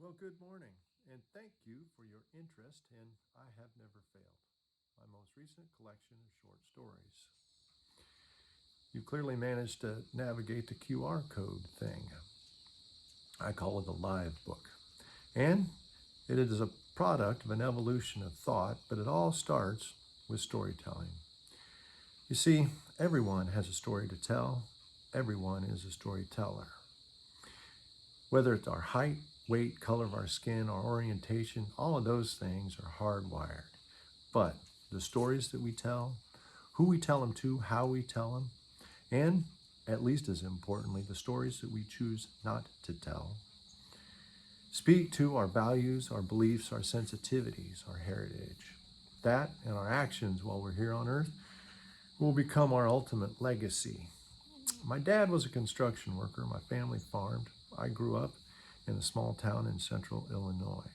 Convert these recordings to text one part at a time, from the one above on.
Well, good morning, and thank you for your interest in I Have Never Failed, my most recent collection of short stories. You clearly managed to navigate the QR code thing. I call it a live book. And it is a product of an evolution of thought, but it all starts with storytelling. You see, everyone has a story to tell. Everyone is a storyteller. Whether it's our height, weight, color of our skin, our orientation, all of those things are hardwired. But the stories that we tell, who we tell them to, how we tell them, and at least as importantly, the stories that we choose not to tell, speak to our values, our beliefs, our sensitivities, our heritage. That and our actions while we're here on earth will become our ultimate legacy. My dad was a construction worker. My family farmed. I grew up in a small town in central Illinois,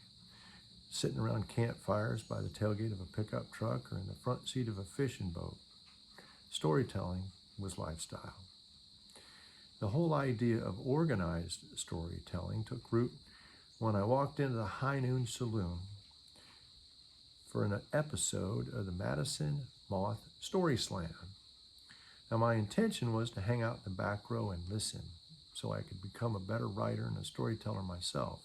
sitting around campfires by the tailgate of a pickup truck or in the front seat of a fishing boat. Storytelling was lifestyle. The whole idea of organized storytelling took root when I walked into the High Noon Saloon for an episode of the Madison Moth Story Slam. Now, my intention was to hang out in the back row and listen so I could become a better writer and a storyteller myself.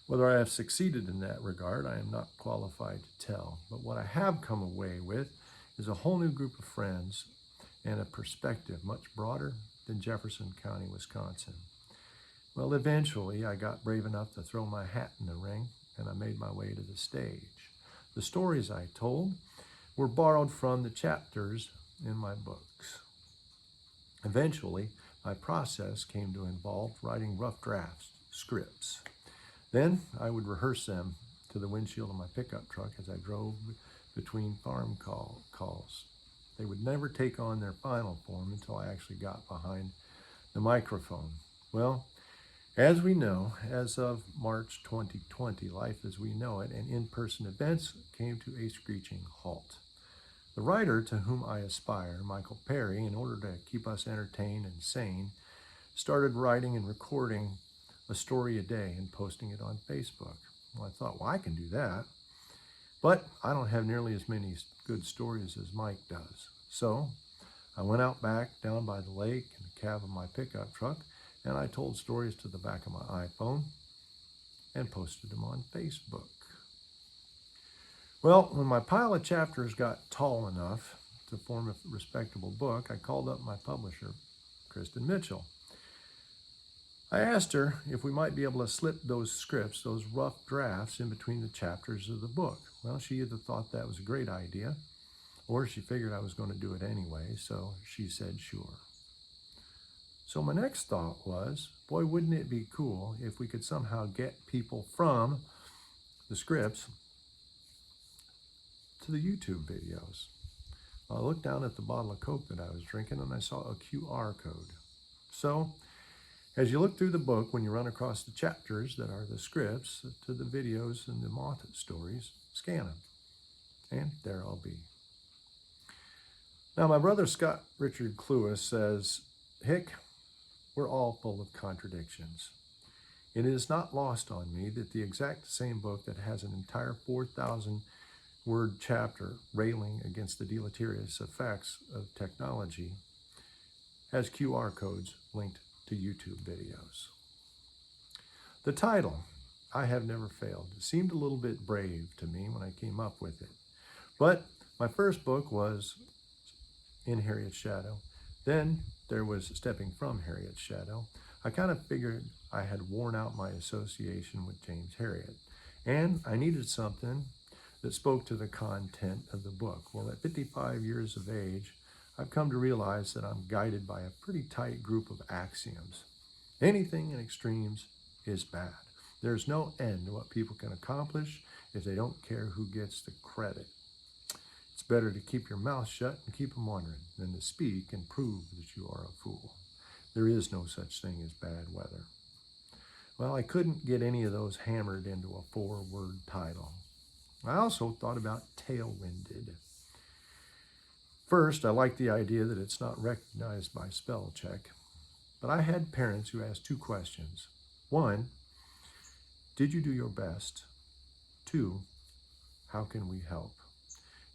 Whether I have succeeded in that regard, I am not qualified to tell. But what I have come away with is a whole new group of friends and a perspective much broader than Jefferson County, Wisconsin. Well, eventually I got brave enough to throw my hat in the ring and I made my way to the stage. The stories I told were borrowed from the chapters in my books. Eventually, my process came to involve writing rough drafts, scripts. Then I would rehearse them to the windshield of my pickup truck as I drove between farm calls. They would never take on their final form until I actually got behind the microphone. Well, as we know, as of March 2020, life as we know it and in-person events came to a screeching halt. The writer to whom I aspire, Michael Perry, in order to keep us entertained and sane, started writing and recording a story a day and posting it on Facebook. Well, I thought, well, I can do that. But I don't have nearly as many good stories as Mike does. So I went out back down by the lake in the cab of my pickup truck, and I told stories to the back of my iPhone and posted them on Facebook. Well, when my pile of chapters got tall enough to form a respectable book, I called up my publisher, Kristen Mitchell. I asked her if we might be able to slip those scripts, those rough drafts, in between the chapters of the book. Well, she either thought that was a great idea, or she figured I was going to do it anyway, so she said sure. So my next thought was, boy, wouldn't it be cool if we could somehow get people from the scripts to the YouTube videos. I looked down at the bottle of Coke that I was drinking and I saw a QR code. So, as you look through the book, when you run across the chapters that are the scripts to the videos and the moth stories, scan them. And there I'll be. Now, my brother Scott Richard Cluess says, Hick, we're all full of contradictions. It is not lost on me that the exact same book that has an entire 4,000 word chapter railing against the deleterious effects of technology has QR codes linked to YouTube videos. The title, I Have Never Failed, seemed a little bit brave to me when I came up with it. But my first book was In Harriet's Shadow. Then there was Stepping from Harriet's Shadow. I kind of figured I had worn out my association with James Herriot, and I needed something that spoke to the content of the book. Well, at 55 years of age, I've come to realize that I'm guided by a pretty tight group of axioms. Anything in extremes is bad. There's no end to what people can accomplish if they don't care who gets the credit. It's better to keep your mouth shut and keep them wondering than to speak and prove that you are a fool. There is no such thing as bad weather. Well, I couldn't get any of those hammered into a 4-word title. I also thought about tailwinded. First, I like the idea that it's not recognized by spell check, but I had parents who asked 2 questions. One, Did you do your best? 2, how can we help?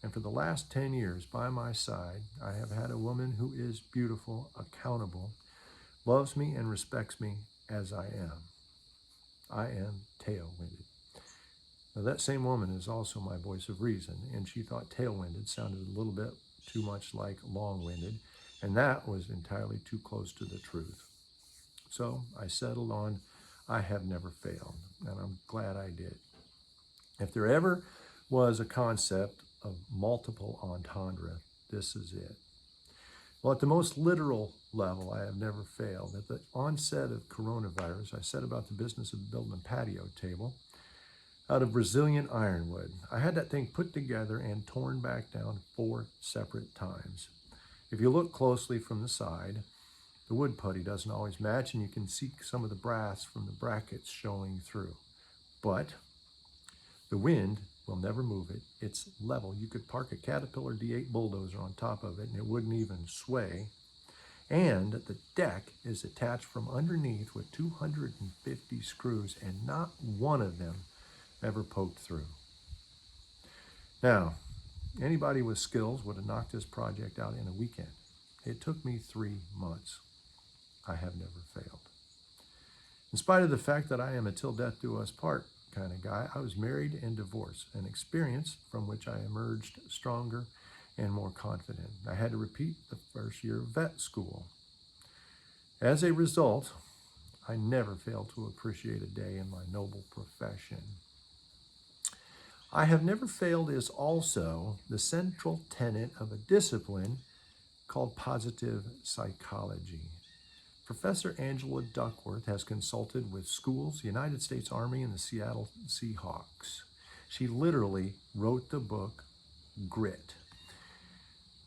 And for the last 10 years by my side, I have had a woman who is beautiful, accountable, loves me and respects me as I am. I am tail-winded. Now that same woman is also my voice of reason, and she thought tail-winded sounded a little bit too much like long-winded, and that was entirely too close to the truth. So I settled on I have never failed, and I'm glad I did. If there ever was a concept of multiple entendre, this is it. Well, at the most literal level, I have never failed. At the onset of coronavirus, I set about the business of building a patio table out of Brazilian ironwood. I had that thing put together and torn back down 4 separate times. If you look closely from the side, the wood putty doesn't always match, and you can see some of the brass from the brackets showing through. But the wind will never move it. It's level. You could park a Caterpillar D8 bulldozer on top of it and it wouldn't even sway. And the deck is attached from underneath with 250 screws, and not one of them ever poked through. Now, anybody with skills would have knocked this project out in a weekend. It took me 3 months. I have never failed. In spite of the fact that I am a till death do us part kind of guy, I was married and divorced, an experience from which I emerged stronger and more confident. I had to repeat the first year of vet school. As a result, I never failed to appreciate a day in my noble profession. I have never failed is also the central tenet of a discipline called positive psychology. Professor Angela Duckworth has consulted with schools, the United States Army, and the Seattle Seahawks. She literally wrote the book Grit.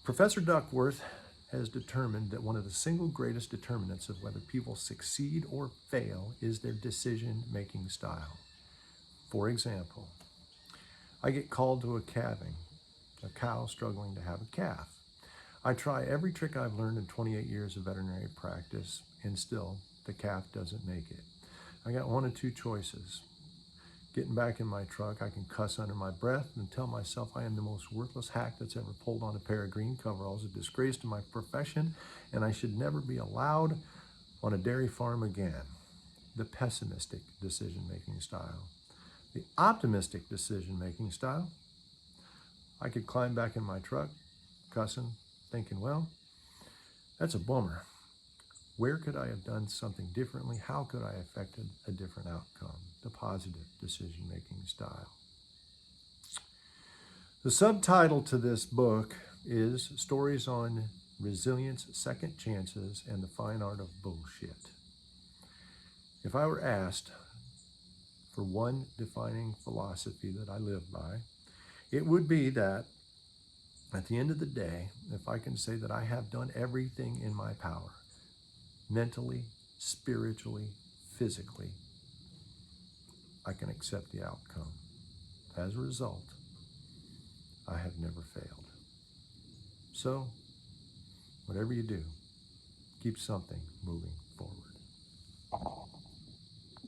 Professor Duckworth has determined that one of the single greatest determinants of whether people succeed or fail is their decision-making style. For example, I get called to a calving, a cow struggling to have a calf. I try every trick I've learned in 28 years of veterinary practice, and still the calf doesn't make it. I got 1 of 2 choices. Getting back in my truck, I can cuss under my breath and tell myself I am the most worthless hack that's ever pulled on a pair of green coveralls, a disgrace to my profession, and I should never be allowed on a dairy farm again. The pessimistic decision-making style. The optimistic decision-making style, I could climb back in my truck, cussing, thinking, well, that's a bummer. Where could I have done something differently? How could I have affected a different outcome? The positive decision-making style. The subtitle to this book is Stories on Resilience, Second Chances, and the Fine Art of Bullshit. If I were asked for one defining philosophy that I live by, it would be that at the end of the day, if I can say that I have done everything in my power, mentally, spiritually, physically, I can accept the outcome. As a result, I have never failed. So, whatever you do, keep something moving forward.